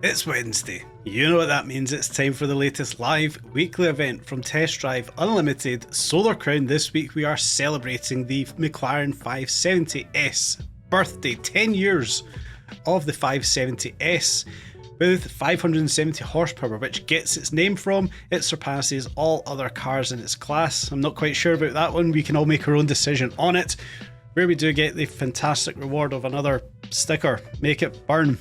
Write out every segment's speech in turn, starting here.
It's Wednesday. You know what that means. It's time for the latest live weekly event from Test Drive Unlimited Solar Crown. This week we are celebrating the McLaren 570S birthday, 10 years of the 570S with 570 horsepower, which gets its name from it surpasses all other cars in its class. I'm not quite sure about that one. We can all make our own decision on it, where we do get the fantastic reward of another sticker. Make it burn.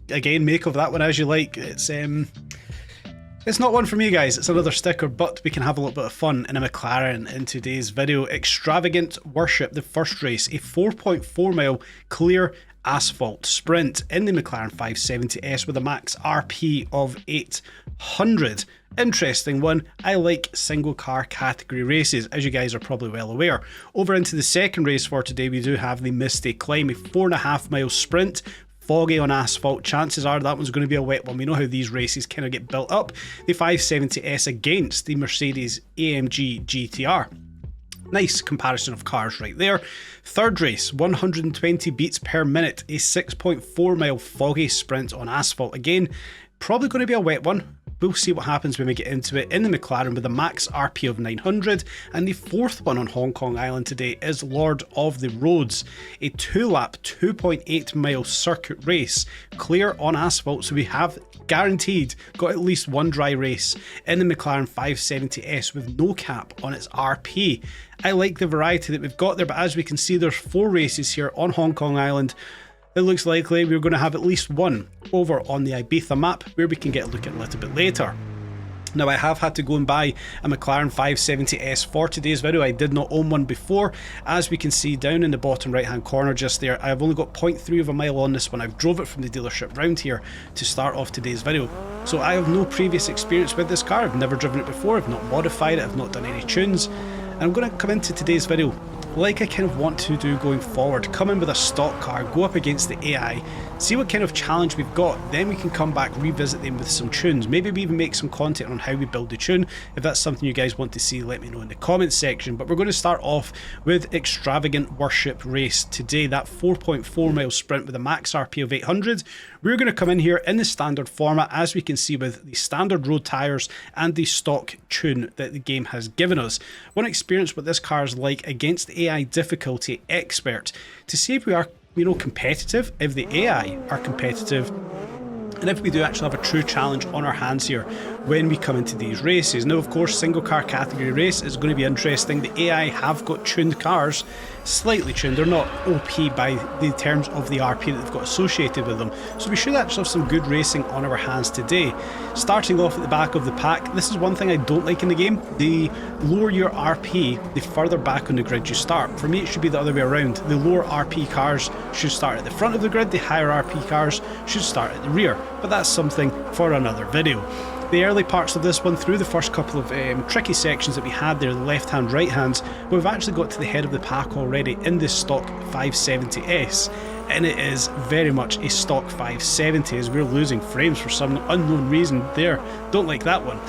Again, make of that one as you like. It's not one for me, guys. It's another sticker, but we can have a little bit of fun in a McLaren in today's video. Extravagant Worship, the first race, a 4.4 mile clear asphalt sprint in the McLaren 570S with a max RP of 800. Interesting one. I like single car category races, as you guys are probably well aware. Over into the second race for today, we do have the Misty Climb, a 4.5 mile sprint. Foggy on asphalt, chances are that one's going to be a wet one. We know how these races kind of get built up. The 570S against the Mercedes AMG GTR. Nice comparison of cars right there. Third race, 120 beats per minute, a 6.4 mile foggy sprint on asphalt. Again, probably going to be a wet one. We'll see what happens when we get into it in the McLaren with a max RP of 900. And the fourth one on Hong Kong Island today is Lord of the Roads, a 2-lap, 2.8 mile circuit race, clear on asphalt. So we have guaranteed got at least one dry race in the McLaren 570S with no cap on its RP. I like the variety that we've got there, but as we can see, there's 4 races here on Hong Kong Island. It looks likely we're going to have at least one over on the Ibiza map, where we can get a look at a little bit later. Now, I have had to go and buy a McLaren 570S for today's video. I did not own one before. As we can see down in the bottom right hand corner just there, I've only got 0.3 of a mile on this one. I've drove it from the dealership round here to start off today's video. So I have no previous experience with this car. I've never driven it before. I've not modified it. I've not done any tunes. And I'm going to come into today's video like I kind of want to do going forward. Come in with a stock car, go up against the AI, see what kind of challenge we've got, then we can come back, revisit them with some tunes. Maybe we even make some content on how we build the tune. If that's something you guys want to see, let me know in the comments section. But we're going to start off with Extravagant Worship Race today, that 4.4 mile sprint with a max RP of 800. We're going to come in here in the standard format, as we can see, with the standard road tyres and the stock tune that the game has given us. I want to experience what this car is like against the AI difficulty expert to see if we are, competitive, if the AI are competitive, and if we do actually have a true challenge on our hands here when we come into these races. Now, of course, single car category race is going to be interesting. The AI have got tuned cars, slightly tuned. They're not OP by the terms of the RP that they've got associated with them. So we should actually have some good racing on our hands today. Starting off at the back of the pack, this is one thing I don't like in the game. The lower your RP, the further back on the grid you start. For me, it should be the other way around. The lower RP cars should start at the front of the grid. The higher RP cars should start at the rear. But that's something for another video. The early parts of this one, through the first couple of tricky sections that we had there, the left hand, right hands, we've actually got to the head of the pack already in this stock 570S, and it is very much a stock 570 as we're losing frames for some unknown reason there. Don't like that one.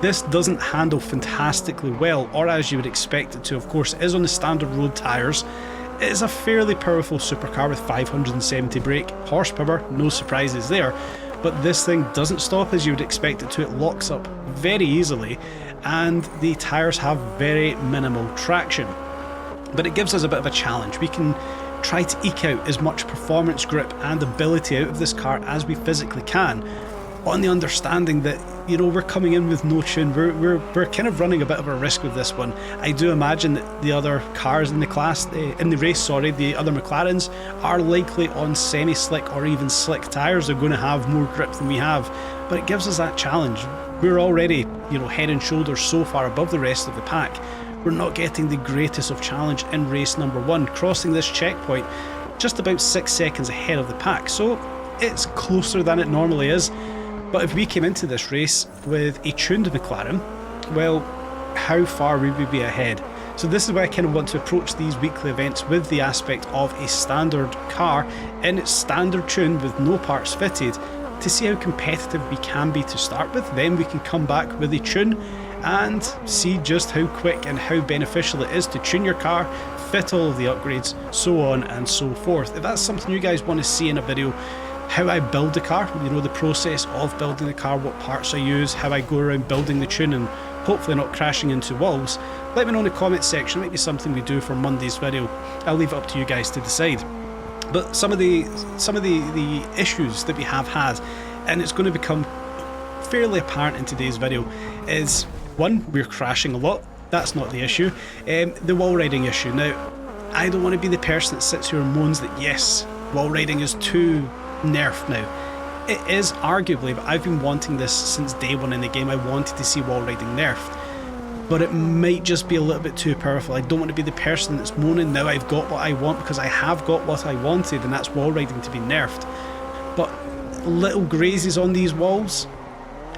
This doesn't handle fantastically well, or as you would expect it to. Of course, it is on the standard road tyres. It is a fairly powerful supercar with 570 brake horsepower, no surprises there. But this thing doesn't stop as you would expect it to. It locks up very easily, and the tyres have very minimal traction. But it gives us a bit of a challenge. We can try to eke out as much performance, grip and ability out of this car as we physically can, on the understanding that, we're coming in with no tune. We're kind of running a bit of a risk with this one. I do imagine that the other cars in the class, in the race, the other McLarens, are likely on semi-slick or even slick tyres. They're going to have more grip than we have, but it gives us that challenge. We're already, head and shoulders so far above the rest of the pack. We're not getting the greatest of challenge in race number 1, crossing this checkpoint just about 6 seconds ahead of the pack. So it's closer than it normally is. But if we came into this race with a tuned McLaren, well, how far would we be ahead? So this is why I kind of want to approach these weekly events with the aspect of a standard car in its standard tune with no parts fitted, to see how competitive we can be to start with. Then we can come back with a tune and see just how quick and how beneficial it is to tune your car, fit all of the upgrades, so on and so forth. If that's something you guys want to see in a video, how I build the car, you know, the process of building the car, what parts I use, how I go around building the tune and hopefully not crashing into walls, let me know in the comments section. It might be something we do for Monday's video. I'll leave it up to you guys to decide. But some of the issues that we have had, and it's going to become fairly apparent in today's video, is one, we're crashing a lot. That's not the issue. The wall riding issue. Now, I don't want to be the person that sits here and moans that yes, wall riding is too nerfed now. It is arguably, but I've been wanting this since day one in the game. I wanted to see wall riding nerfed, but it might just be a little bit too powerful. I don't want to be the person that's moaning now I've got what I want, because I have got what I wanted, and that's wall riding to be nerfed. But little grazes on these walls,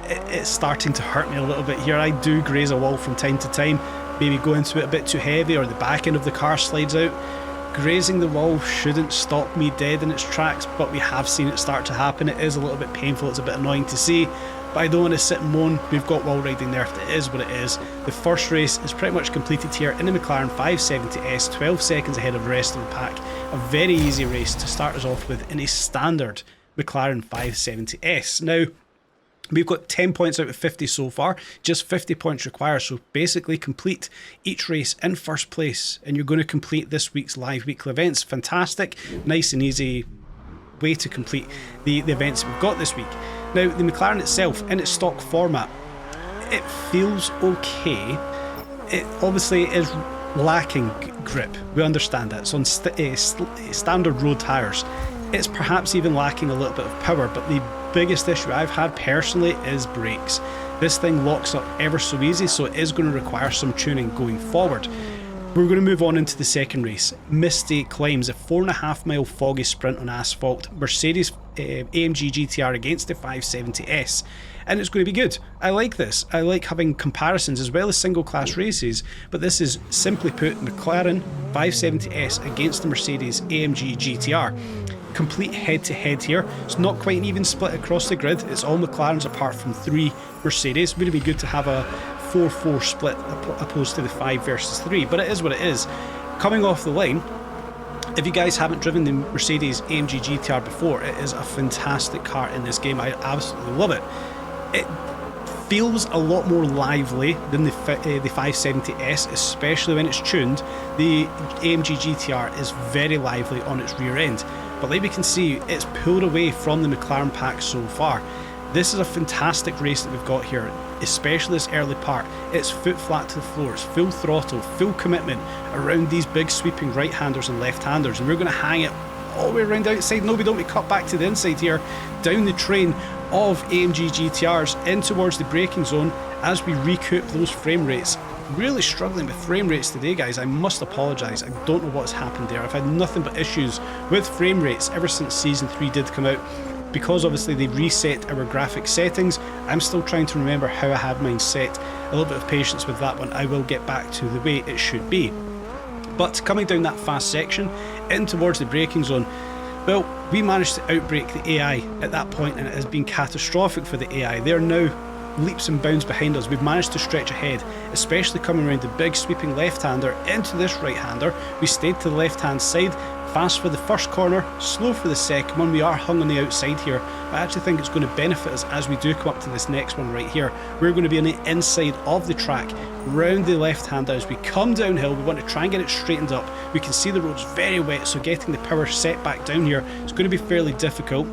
it's starting to hurt me a little bit here. I do graze a wall from time to time, maybe go into it a bit too heavy, or the back end of the car slides out. Grazing the wall shouldn't stop me dead in its tracks, but we have seen it start to happen. It is a little bit painful, it's a bit annoying to see, but I don't want to sit and moan. We've got wall riding nerfed, it is what it is. The first race is pretty much completed here in the McLaren 570S, 12 seconds ahead of the rest of the pack. A very easy race to start us off with in a standard McLaren 570S. Now, we've got 10 points out of 50 so far, just 50 points required, so basically complete each race in first place and you're going to complete this week's live weekly events. Fantastic, nice and easy way to complete the events we've got this week. Now, the McLaren itself, in its stock format, it feels okay. It obviously is lacking grip, we understand that. It's on standard road tyres. It's perhaps even lacking a little bit of power, but the biggest issue I've had personally is brakes. This thing locks up ever so easy, so it is going to require some tuning going forward. We're going to move on into the second race. Misty climbs a 4.5 mile foggy sprint on asphalt, Mercedes AMG GTR against the 570S, and it's going to be good. I like this. I like having comparisons as well as single class races, but this is simply put McLaren 570S against the Mercedes AMG GTR. Complete head-to-head here. It's not quite an even split across the grid. It's all McLarens apart from 3 Mercedes. Would it be good to have a 4-4 split opposed to the 5 versus 3, but it is what it is. Coming off the line, if you guys haven't driven the Mercedes AMG GTR before, it is a fantastic car in this game. I absolutely love it. It feels a lot more lively than the 570S, especially when it's tuned. The AMG GTR is very lively on its rear end, but like we can see, it's pulled away from the McLaren pack so far. This is a fantastic race that we've got here, especially this early part. It's foot flat to the floor, it's full throttle, full commitment around these big sweeping right-handers and left-handers, and we're going to hang it all the way around the outside. No, we don't. We cut back to the inside here, down the train of AMG GTRs in towards the braking zone as we recoup those frame rates. Really struggling with frame rates today, guys. I must apologise. I don't know what's happened there. I've had nothing but issues with frame rates ever since Season 3 did come out, because obviously they reset our graphic settings. I'm still trying to remember how I had mine set. A little bit of patience with that one. I will get back to the way it should be. But coming down that fast section in towards the braking zone, well, we managed to outbrake the AI at that point, and it has been catastrophic for the AI. They are now leaps and bounds behind us. We've managed to stretch ahead, especially coming around the big sweeping left-hander into this right-hander. We stayed to the left-hand side, fast for the first corner, slow for the second one. We are hung on the outside here, but I actually think it's going to benefit us as we do come up to this next one right here. We're going to be on the inside of the track, round the left-hander. As we come downhill, we want to try and get it straightened up. We can see the road's very wet, so getting the power set back down here is going to be fairly difficult.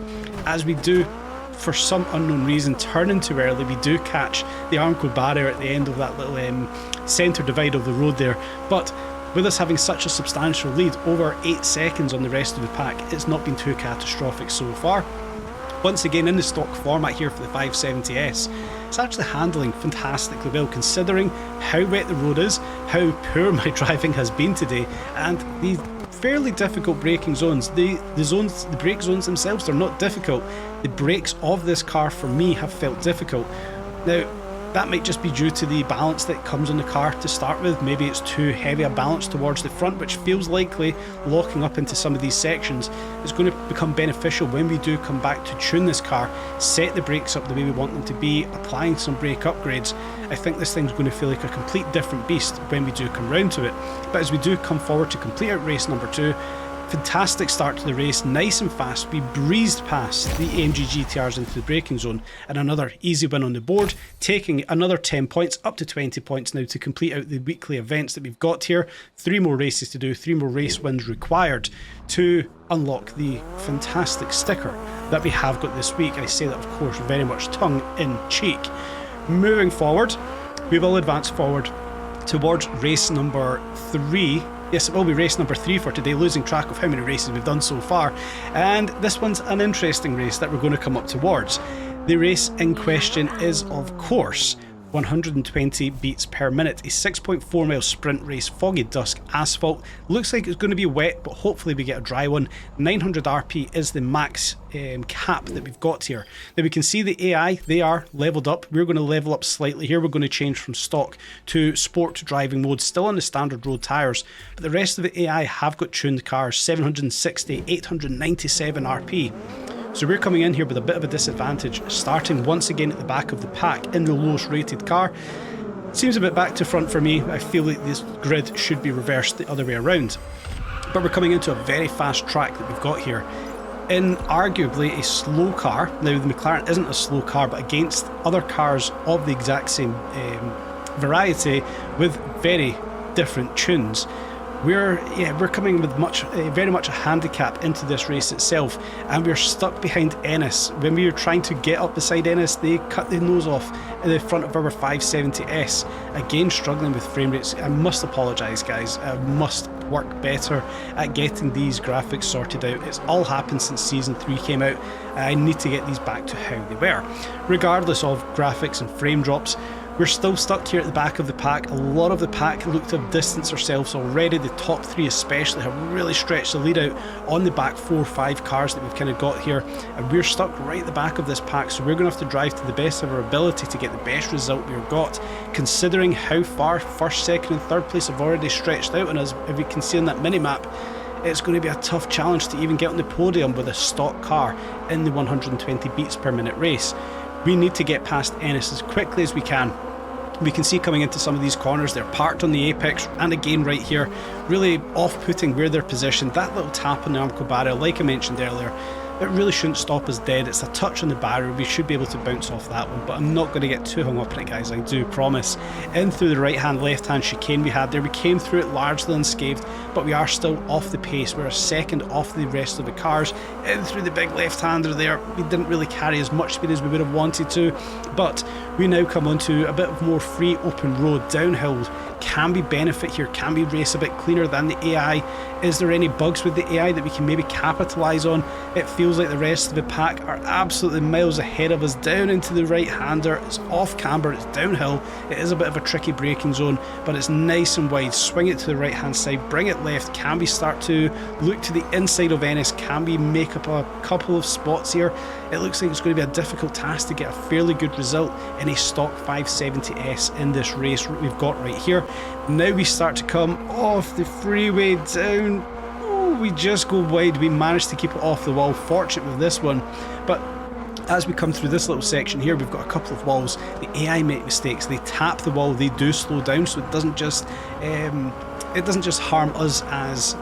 As we do, for some unknown reason, turning too early, we do catch the Armco barrier at the end of that little centre divide of the road there. But with us having such a substantial lead, over 8 seconds on the rest of the pack, it's not been too catastrophic so far. Once again, in the stock format here for the 570S, it's actually handling fantastically well, considering how wet the road is, how poor my driving has been today, and the fairly difficult braking zones. The brake zones themselves, they're not difficult. The brakes of this car for me have felt difficult. Now, that might just be due to the balance that comes on the car to start with. Maybe it's too heavy a balance towards the front, which feels likely locking up into some of these sections is going to become beneficial when we do come back to tune this car, set the brakes up the way we want them to be, applying some brake upgrades. I think this thing's going to feel like a complete different beast when we do come round to it. But as we do come forward to complete out race number 2, Fantastic start to the race, nice and fast. We breezed past the AMG GTRs into the braking zone, and another easy win on the board, taking another 10 points, up to 20 points now to complete out the weekly events that we've got here. 3 more races to do, 3 more race wins required to unlock the fantastic sticker that we have got this week. I say that, of course, very much tongue in cheek. Moving forward, we will advance forward towards race number 3. Yes, it will be race number 3 for today, losing track of how many races we've done so far. And this one's an interesting race that we're going to come up towards. The race in question is, of course, 120 beats per minute, a 6.4 mile sprint race, foggy dusk asphalt. Looks like it's going to be wet, but hopefully we get a dry one. 900 RP is the max cap that we've got here. Now we can see the AI, they are leveled up. We're going to level up slightly here. We're going to change from stock to sport driving mode, still on the standard road tyres, but the rest of the AI have got tuned cars, 760, 897 RP. So we're coming in here with a bit of a disadvantage, starting once again at the back of the pack in the lowest rated car. Seems a bit back to front for me. I feel like this grid should be reversed the other way around. But we're coming into a very fast track that we've got here in arguably a slow car. Now the McLaren isn't a slow car, but against other cars of the exact same variety with very different tunes. We're coming with very much a handicap into this race itself, and we're stuck behind Ennis. When we were trying to get up beside Ennis, they cut the nose off in the front of our 570S. Again, struggling with frame rates. I must apologise, guys. I must work better at getting these graphics sorted out. It's all happened since Season 3 came out. I need to get these back to how they were. Regardless of graphics and frame drops, we're still stuck here at the back of the pack. A lot of the pack look to have distanced ourselves already. The top 3 especially have really stretched the lead out on the back 4 or 5 cars that we've kind of got here, and we're stuck right at the back of this pack, so we're going to have to drive to the best of our ability to get the best result we've got, considering how far first, second and third place have already stretched out on us. If we can see on that mini-map, it's going to be a tough challenge to even get on the podium with a stock car in the 120 beats per minute race. We need to get past Ennis as quickly as we can. We can see coming into some of these corners, they're parked on the apex, and again right here, really off-putting where they're positioned. That little tap on the Armco barrier, like I mentioned earlier, it really shouldn't stop us dead. It's a touch on the barrier, we should be able to bounce off that one, but I'm not going to get too hung up on it, guys, I do promise. In through the right hand, left hand chicane we had there, we came through it largely unscathed, but we are still off the pace. We're a second off the rest of the cars. In through the big left hander there, we didn't really carry as much speed as we would have wanted to, but we now come onto a bit of more free open road. Downhill can we benefit here? Can we race a bit cleaner than the AI? Is there any bugs with the AI that we can maybe capitalise on? It feels like the rest of the pack are absolutely miles ahead of us. Down into the right hander, it's off camber, it's downhill, it is a bit of a tricky braking zone, but it's nice and wide. Swing it to the right hand side, bring it left. Can we start to look to the inside of Ennis? Can we make up a couple of spots here? It looks like it's going to be a difficult task to get a fairly good result in a stock 570S in this race we've got right here. Now we start to come off the freeway down. Oh, we just go wide. We managed to keep it off the wall. Fortunate with this one, but as we come through this little section here, we've got a couple of walls. The AI make mistakes. They tap the wall. They do slow down, so it doesn't just harm us as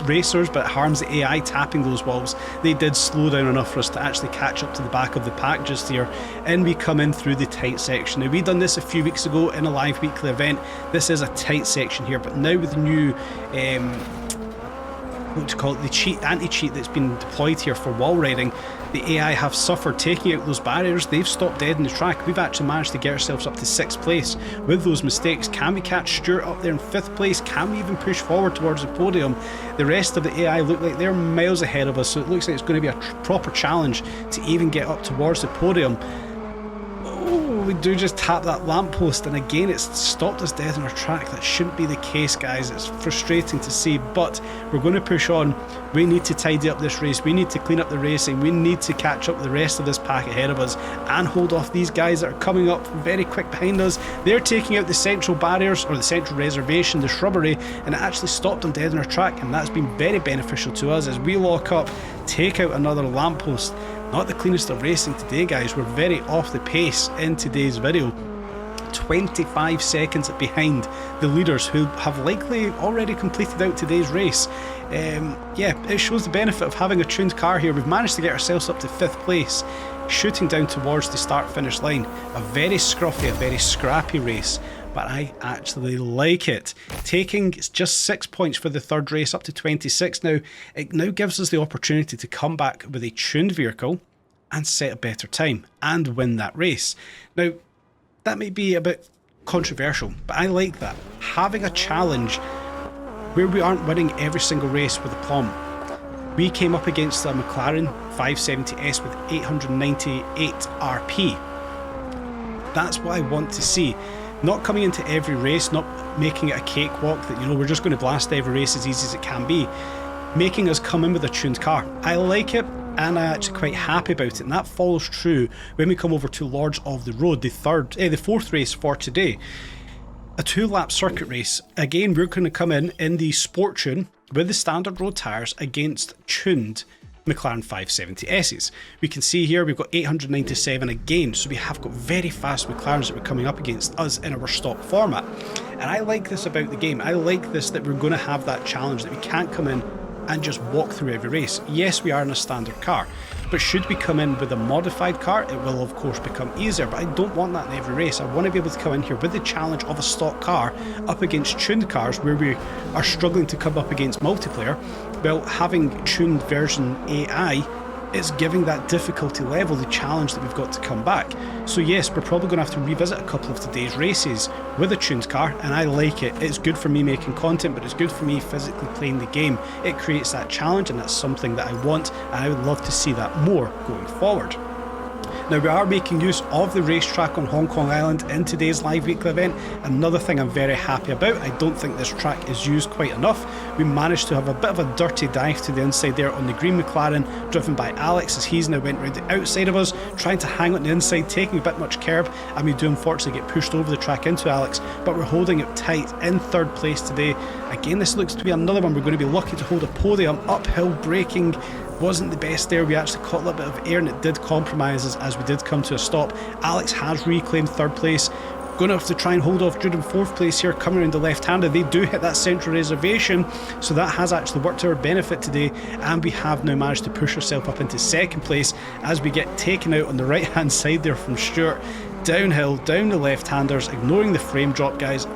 racers, but it harms the AI tapping those walls. They did slow down enough for us to actually catch up to the back of the pack just here, and we come in through the tight section. Now, we done this a few weeks ago in a live weekly event. This is a tight section here, but now with the new what to call it, the anti-cheat that's been deployed here for wall riding, the AI have suffered taking out those barriers. They've stopped dead in the track. We've actually managed to get ourselves up to 6th place with those mistakes. Can we catch Stuart up there in 5th place? Can we even push forward towards the podium? The rest of the AI look like they're miles ahead of us, so it looks like it's going to be a proper challenge to even get up towards the podium. We do just tap that lamppost, and again it's stopped us dead on our track. That shouldn't be the case, guys. It's frustrating to see, but we're going to push on. We need to tidy up this race. We need to clean up the racing. We need to catch up with the rest of this pack ahead of us and hold off these guys that are coming up very quick behind us. They're taking out the central barriers, or the central reservation, the shrubbery, and it actually stopped them dead on our track, and that's been very beneficial to us as we lock up, take out another lamppost. Not the cleanest of racing today, guys. We're very off the pace in today's video. 25 seconds behind the leaders who have likely already completed out today's race. Yeah, it shows the benefit of having a tuned car here. We've managed to get ourselves up to 5th place, shooting down towards the start-finish line. A very scruffy, a very scrappy race, but I actually like it. Taking just 6 points for the third race up to 26 now, it now gives us the opportunity to come back with a tuned vehicle and set a better time and win that race. Now, that may be a bit controversial, but I like that. Having a challenge where we aren't winning every single race with aplomb. We came up against a McLaren 570S with 898 RP. That's what I want to see. Not coming into every race, not making it a cakewalk that, you know, we're just going to blast every race as easy as it can be. Making us come in with a tuned car. I like it, and I'm actually quite happy about it, and that follows true when we come over to Lords of the Road, the fourth race for today. A 2-lap circuit race. Again, we're going to come in the Sport Tune with the standard road tyres against tuned McLaren 570Ss. We can see here we've got 897 again, so we have got very fast McLarens that we're coming up against us in our stock format. And I like this about the game. I like this, that we're going to have that challenge, that we can't come in and just walk through every race. Yes, we are in a standard car, but should we come in with a modified car, it will of course become easier, but I don't want that in every race. I want to be able to come in here with the challenge of a stock car up against tuned cars where we are struggling to come up against multiplayer. Well, having tuned version AI is giving that difficulty level the challenge that we've got to come back. So yes, we're probably going to have to revisit a couple of today's races with a tuned car, and I like it. It's good for me making content, but it's good for me physically playing the game. It creates that challenge, and that's something that I want, and I would love to see that more going forward. Now, we are making use of the racetrack on Hong Kong Island in today's live weekly event. Another thing I'm very happy about, I don't think this track is used quite enough. We managed to have a bit of a dirty dive to the inside there on the green McLaren, driven by Alex, as he's now went round the outside of us, trying to hang on the inside, taking a bit much curb, and we do unfortunately get pushed over the track into Alex, but we're holding it tight in 3rd place today. Again, this looks to be another one we're going to be lucky to hold a podium. Uphill braking wasn't the best there. We actually caught a little bit of air, and it did compromise us as we did come to a stop. Alex has reclaimed 3rd place. Going to have to try and hold off Jude in 4th place here, coming around the left-hander. They do hit that central reservation, so that has actually worked to our benefit today, and we have now managed to push ourselves up into 2nd place as we get taken out on the right-hand side there from Stuart. Downhill, down the left-handers, ignoring the frame drop, guys.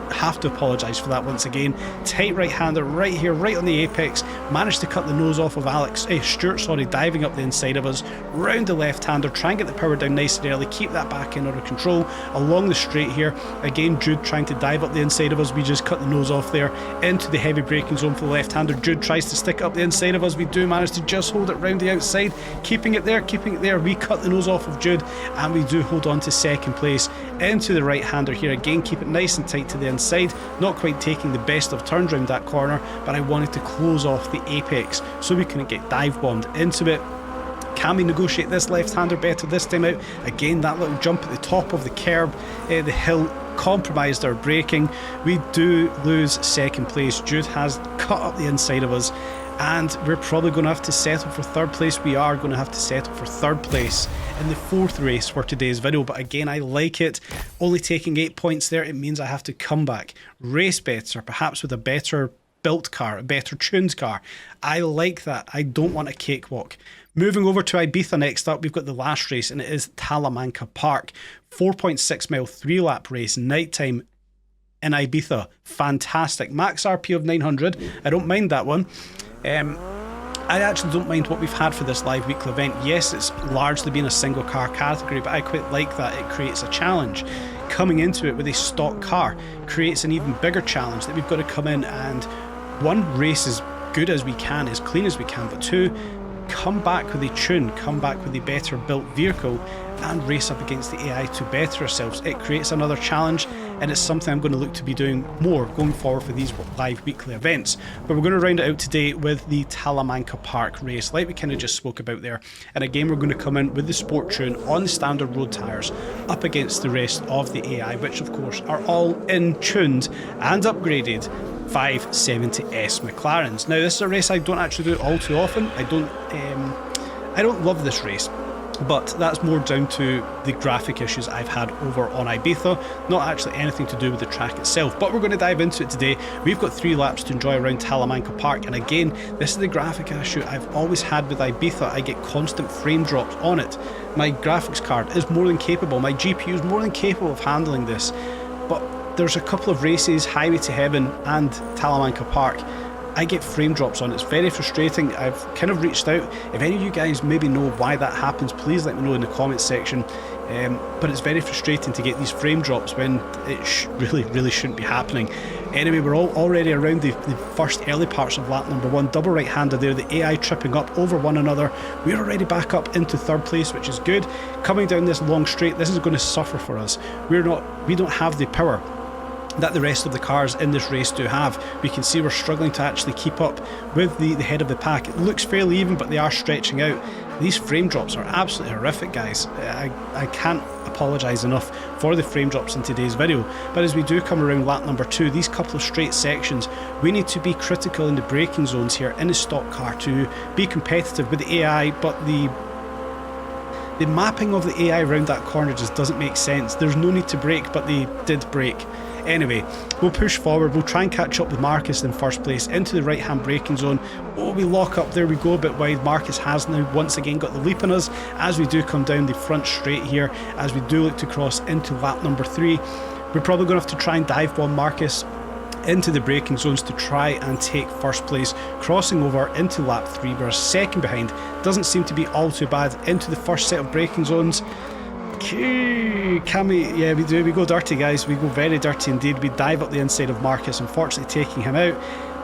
Have to apologise for that once again. Tight right-hander right here, right on the apex. Managed to cut the nose off of Stuart, diving up the inside of us. Round the left-hander, try and get the power down nice and early, keep that back end under control. Along the straight here, again Jude trying to dive up the inside of us. We just cut the nose off there. Into the heavy braking zone for the left-hander. Jude tries to stick it up the inside of us. We do manage to just hold it round the outside. Keeping it there, keeping it there. We cut the nose off of Jude, and we do hold on to 2nd place. Into the right-hander here, again keep it nice and tight to the inside. Not quite taking the best of turns round that corner, but I wanted to close off the apex so we couldn't get dive bombed into it. Can we negotiate this left-hander better this time out? Again, that little jump at the top of the curb, the hill, compromised our braking. We do lose 2nd place. Jude has cut up the inside of us, and we're probably going to have to settle for 3rd place. We are going to have to settle for 3rd place in the 4th race for today's video, but again, I like it. Only taking 8 points there, it means I have to come back, race better, perhaps with a better built car, a better tuned car. I like that. I don't want a cakewalk. Moving over to Ibiza next up, we've got the last race, and it is Talamanca Park. 4.6 mile 3-lap race, nighttime in Ibiza. Fantastic. Max RP of 900. I don't mind that one. I actually don't mind what we've had for this live weekly event. Yes, it's largely been a single car category, but I quite like that it creates a challenge. Coming into it with a stock car creates an even bigger challenge that we've got to come in and, one, race as good as we can, as clean as we can, but two, come back with a tune, come back with a better built vehicle and race up against the AI to better ourselves. It creates another challenge, and it's something I'm going to look to be doing more going forward for these live weekly events. But we're going to round it out today with the Talamanca Park race, like we kind of just spoke about there. And again, we're going to come in with the Sport Tune on the standard road tyres up against the rest of the AI, which of course are all in tuned and upgraded 570S McLarens. Now, this is a race I don't actually do all too often. I don't love this race. but that's more down to the graphic issues I've had over on Ibiza, not actually anything to do with the track itself. But we're going to dive into it today. We've got 3 laps to enjoy around Talamanca Park, and again, this is the graphic issue I've always had with Ibiza. I get constant frame drops on it. My graphics card is more than capable, my GPU is more than capable of handling this, but there's a couple of races, Highway to Heaven and Talamanca Park, I get frame drops on. It's very frustrating. I've kind of reached out. If any of you guys maybe know why that happens, please let me know in the comments section. But it's very frustrating to get these frame drops when it really shouldn't be happening. Anyway, we're already around the first early parts of lap number 1. Double right-hander there, the AI tripping up over one another. We're already back up into 3rd place, which is good. Coming down this long straight, this is going to suffer for us. We don't have the power that the rest of the cars in this race do have. We can see we're struggling to actually keep up with the head of the pack. It looks fairly even, but they are stretching out. These frame drops are absolutely horrific, guys. I can't apologise enough for the frame drops in today's video. But as we do come around lap number 2, these couple of straight sections, we need to be critical in the braking zones here in the stock car to be competitive with the AI, but the mapping of the AI around that corner just doesn't make sense. There's no need to brake, but they did brake. Anyway, we'll push forward, we'll try and catch up with Marcus in 1st place into the right hand braking zone. Oh, we lock up, there we go, a bit wide. Marcus has now once again got the leap on us as we do come down the front straight here, as we do look to cross into lap number 3. We're probably going to have to try and dive bomb Marcus into the braking zones to try and take 1st place, crossing over into lap 3. We're 2nd behind, doesn't seem to be all too bad. Into the first set of braking zones. Can we? Yeah, we do. We go dirty, guys. We go very dirty indeed. We dive up the inside of Marcus, unfortunately taking him out.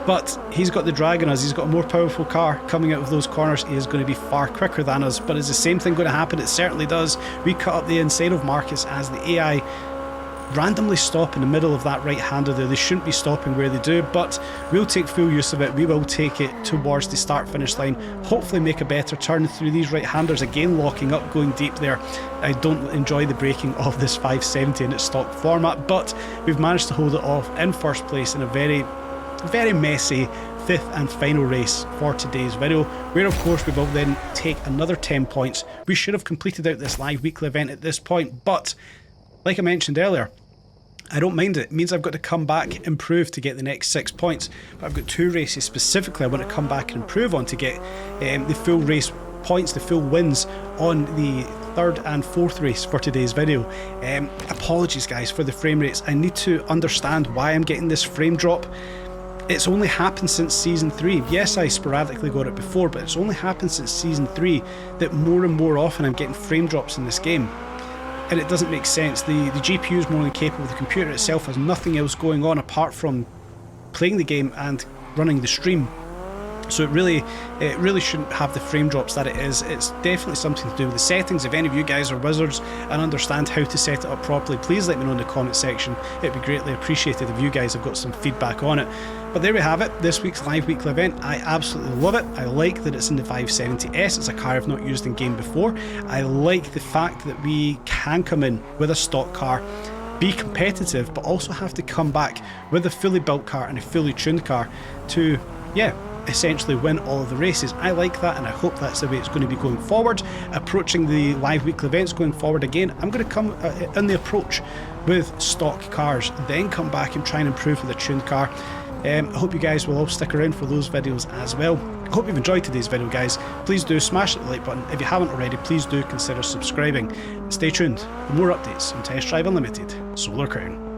But he's got the drag on us. He's got a more powerful car coming out of those corners. He is going to be far quicker than us. But is the same thing going to happen? It certainly does. We cut up the inside of Marcus as the AI randomly stop in the middle of that right-hander there. They shouldn't be stopping where they do, but we'll take full use of it. We will take it towards the start-finish line, hopefully make a better turn through these right-handers, again locking up, going deep there. I don't enjoy the braking of this 570 in its stock format, but we've managed to hold it off in 1st place in a very messy 5th and final race for today's video, where of course we will then take another 10 points. We should have completed out this live weekly event at this point, but like I mentioned earlier, I don't mind it. It means I've got to come back, improve to get the next 6 points. But I've got 2 races specifically I want to come back and improve on to get the full race points, the full wins on the 3rd and 4th race for today's video. Apologies guys for the frame rates. I need to understand why I'm getting this frame drop. It's only happened since Season 3. Yes, I sporadically got it before, but it's only happened since Season 3 that more and more often I'm getting frame drops in this game. And it doesn't make sense. The GPU is more than capable. The computer itself has nothing else going on apart from playing the game and running the stream. So it really shouldn't have the frame drops that it is. It's definitely something to do with the settings. If any of you guys are wizards and understand how to set it up properly, please let me know in the comment section. It'd be greatly appreciated if you guys have got some feedback on it. But there we have it, this week's live weekly event. I absolutely love it. I like that it's in the 570S. It's a car I've not used in game before. I like the fact that we can come in with a stock car, be competitive, but also have to come back with a fully built car and a fully tuned car to, yeah, essentially win all of the races. I like that, and I hope that's the way it's going to be going forward. Approaching the live weekly events going forward again, I'm going to come in the approach with stock cars, then come back and try and improve with a tuned car. I hope you guys will all stick around for those videos as well. I hope you've enjoyed today's video, guys. Please do smash the like button. If you haven't already, please do consider subscribing. Stay tuned for more updates on Test Drive Unlimited Solar Crown.